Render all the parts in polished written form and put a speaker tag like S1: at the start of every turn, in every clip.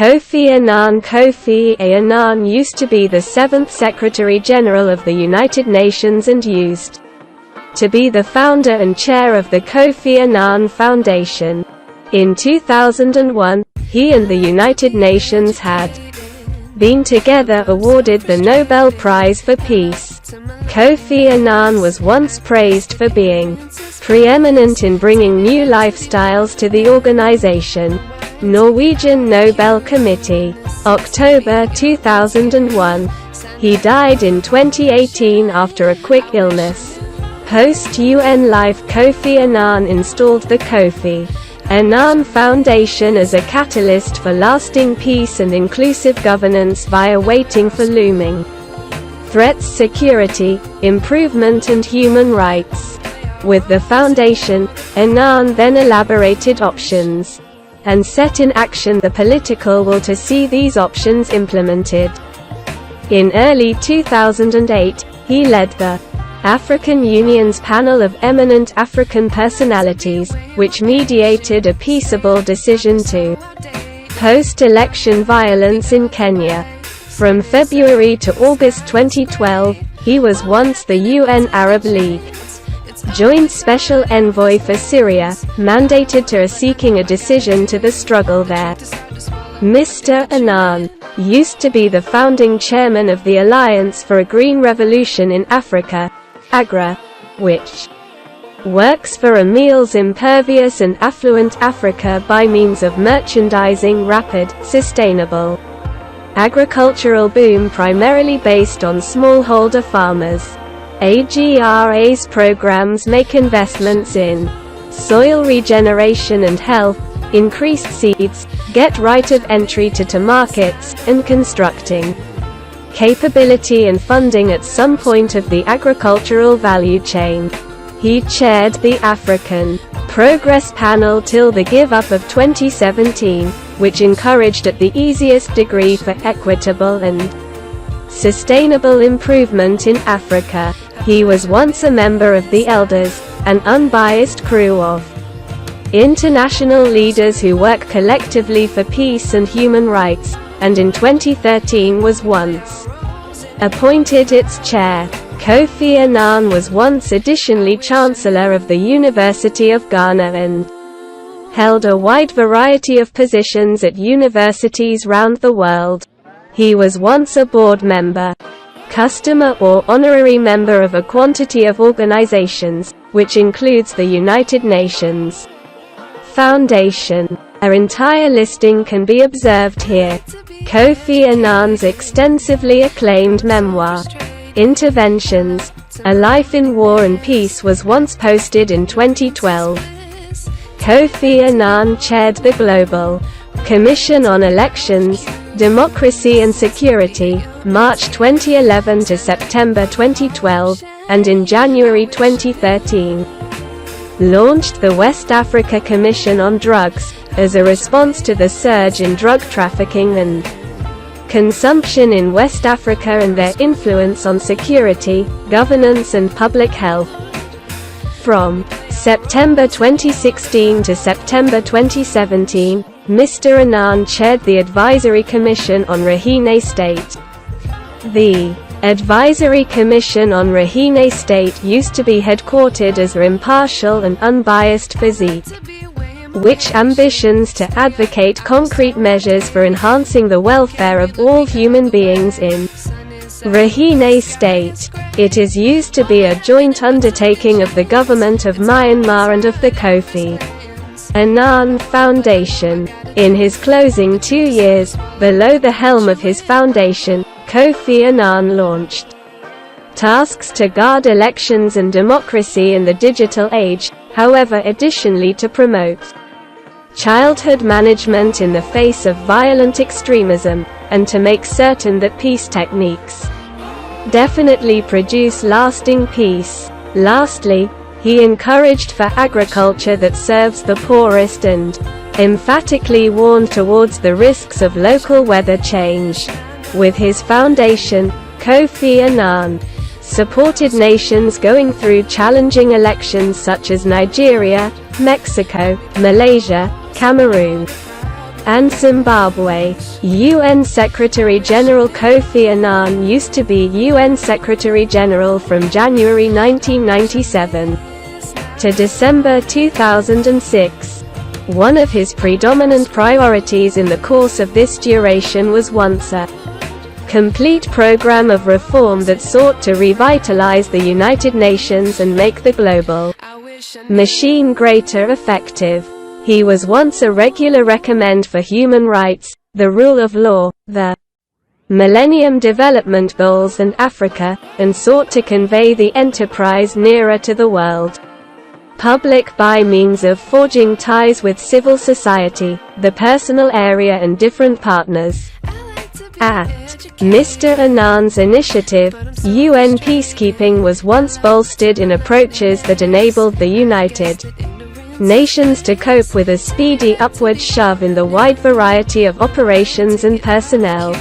S1: Kofi Annan. Kofi Annan used to be the 7th Secretary General of the United Nations and used to be the founder and chair of the Kofi Annan Foundation. In 2001, he and the United Nations had been together awarded the Nobel Prize for Peace. Kofi Annan was once praised for being preeminent in bringing new lifestyles to the organization. Norwegian Nobel Committee. October 2001. He died in 2018 after a quick illness. Post-UN life. Kofi Annan installed the Kofi Annan Foundation as a catalyst for lasting peace and inclusive governance via waiting for looming threats, security, improvement and human rights. With the foundation, Annan then elaborated options and set in action the political will to see these options implemented. In early 2008, he led the African Union's panel of eminent African personalities, which mediated a peaceable decision to post-election violence in Kenya. From February to August 2012, he was once the UN Arab League Joint Special Envoy for Syria, mandated to seeking a decision to the struggle there. Mr. Annan used to be the founding chairman of the Alliance for a Green Revolution in Africa, AGRA, which works for a meals impervious and affluent Africa by means of merchandising rapid, sustainable agricultural boom primarily based on smallholder farmers. AGRA's programs make investments in soil regeneration and health, increased seeds, get right of entry to markets, and constructing capability and funding at some point of the agricultural value chain. He chaired the African Progress Panel till the give-up of 2017, which encouraged at the easiest degree for equitable and sustainable improvement in Africa. He was once a member of the Elders, an unbiased crew of international leaders who work collectively for peace and human rights, and in 2013 was once appointed its chair. Kofi Annan was once additionally Chancellor of the University of Ghana and held a wide variety of positions at universities round the world. He was once a board member, customer or honorary member of a quantity of organizations, which includes the United Nations Foundation. Our entire listing can be observed here. Kofi Annan's extensively acclaimed memoir, Interventions: A Life in War and Peace, was once posted in 2012. Kofi Annan chaired the Global Commission on Elections, Democracy and Security, March 2011 to September 2012, and in January 2013, launched the West Africa Commission on Drugs, as a response to the surge in drug trafficking and consumption in West Africa and their influence on security, governance and public health. From September 2016 to September 2017, Mr. Annan chaired the Advisory Commission on Rakhine State. The Advisory Commission on Rakhine State used to be headquartered as an impartial and unbiased physique, which ambitions to advocate concrete measures for enhancing the welfare of all human beings in Rakhine State. It is used to be a joint undertaking of the government of Myanmar and of the Kofi Annan Foundation. In his closing 2 years, below the helm of his foundation, Kofi Annan launched tasks to guard elections and democracy in the digital age, however, additionally to promote childhood management in the face of violent extremism, and to make certain that peace techniques definitely produce lasting peace. Lastly, he encouraged for agriculture that serves the poorest and emphatically warned towards the risks of local weather change. With his foundation, Kofi Annan supported nations going through challenging elections such as Nigeria, Mexico, Malaysia, Cameroon, and Zimbabwe. UN Secretary-General Kofi Annan used to be UN Secretary-General from January 1997 to December 2006. One of his predominant priorities in the course of this duration was once a complete program of reform that sought to revitalize the United Nations and make the global machine greater effective. He was once a regular recommend for human rights, the rule of law, the Millennium Development Goals and Africa, and sought to convey the enterprise nearer to the world public by means of forging ties with civil society, the personal area and different partners. At Mr. Annan's initiative, UN peacekeeping was once bolstered in approaches that enabled the United Nations to cope with a speedy upward shove in the wide variety of operations and personnel.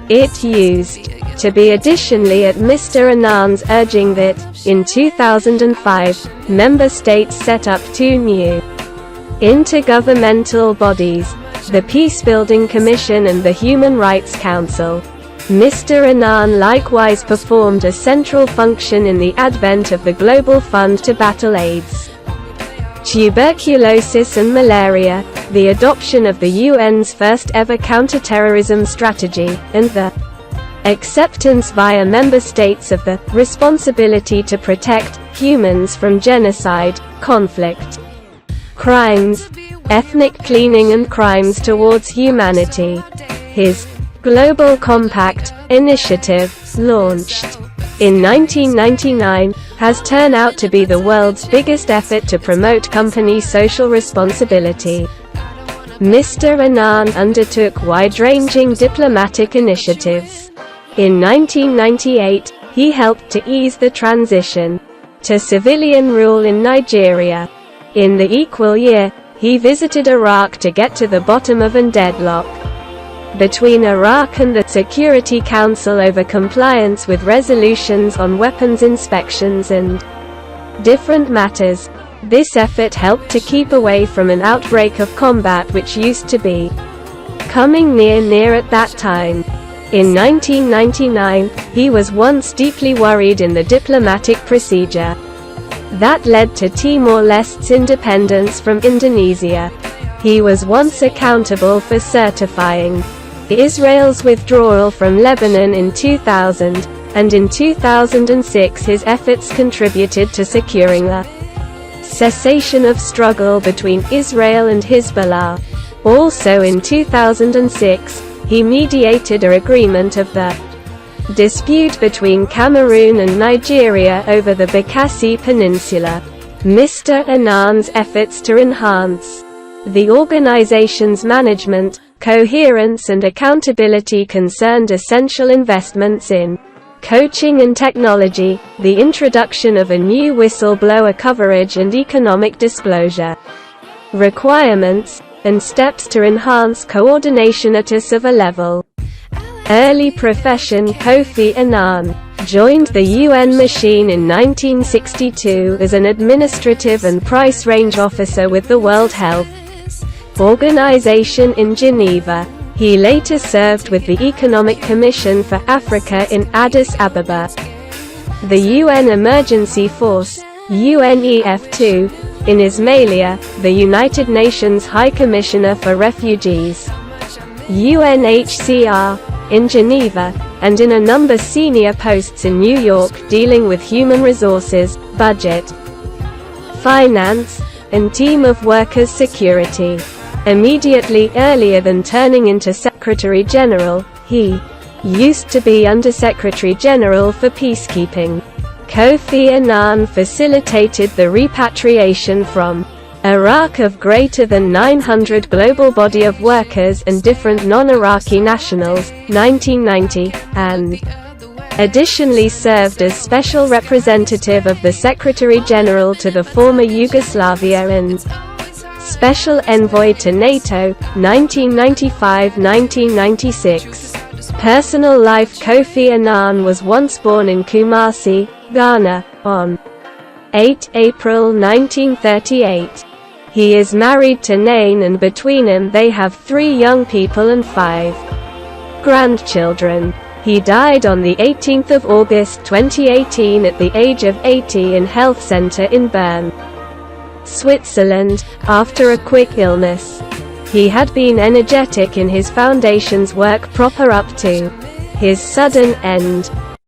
S1: It used to be additionally at Mr. Annan's urging that, in 2005, member states set up two new intergovernmental bodies, the Peacebuilding Commission and the Human Rights Council. Mr. Annan likewise performed a central function in the advent of the Global Fund to battle AIDS, tuberculosis and malaria, the adoption of the UN's first ever counterterrorism strategy, and the acceptance via member states of the responsibility to protect humans from genocide, conflict, crimes, ethnic cleansing and crimes towards humanity. His Global Compact initiative, launched in 1999, has turned out to be the world's biggest effort to promote company social responsibility. Mr. Annan undertook wide-ranging diplomatic initiatives. In 1998, he helped to ease the transition to civilian rule in Nigeria. In the equal year, he visited Iraq to get to the bottom of a deadlock between Iraq and the Security Council over compliance with resolutions on weapons inspections and different matters. This effort helped to keep away from an outbreak of combat which used to be coming near at that time. In 1999, he was once deeply worried in the diplomatic procedure that led to Timor-Leste's independence from Indonesia. He was once accountable for certifying Israel's withdrawal from Lebanon in 2000, and in 2006 his efforts contributed to securing a cessation of struggle between Israel and Hezbollah. Also in 2006, he mediated an agreement of the dispute between Cameroon and Nigeria over the Bakassi Peninsula. Mr. Annan's efforts to enhance the organization's management, coherence and accountability concerned essential investments in coaching and technology, the introduction of a new whistleblower coverage and economic disclosure requirements, and steps to enhance coordination at a civil level. Early profession. Kofi Annan joined the UN machine in 1962 as an administrative and price range officer with the World Health Organization in Geneva. He later served with the Economic Commission for Africa in Addis Ababa, the UN Emergency Force, UNEF2, in Ismailia, the United Nations High Commissioner for Refugees, UNHCR, in Geneva, and in a number of senior posts in New York dealing with human resources, budget, finance, and team of workers security. Immediately earlier than turning into Secretary General, he used to be Under-Secretary General for Peacekeeping. Kofi Annan facilitated the repatriation from Iraq of greater than 900 global body of workers and different non-Iraqi nationals, 1990, and additionally served as Special Representative of the Secretary-General to the former Yugoslavia and Special Envoy to NATO, 1995–1996. Personal life. Kofi Annan was once born in Kumasi, Ghana, on 8 April 1938. He is married to Nain, and between them they have 3 young people and 5 grandchildren. He died on the 18th of August 2018 at the age of 80 in health center in Bern, Switzerland, after a quick illness. He had been energetic in his foundation's work proper up to his sudden end.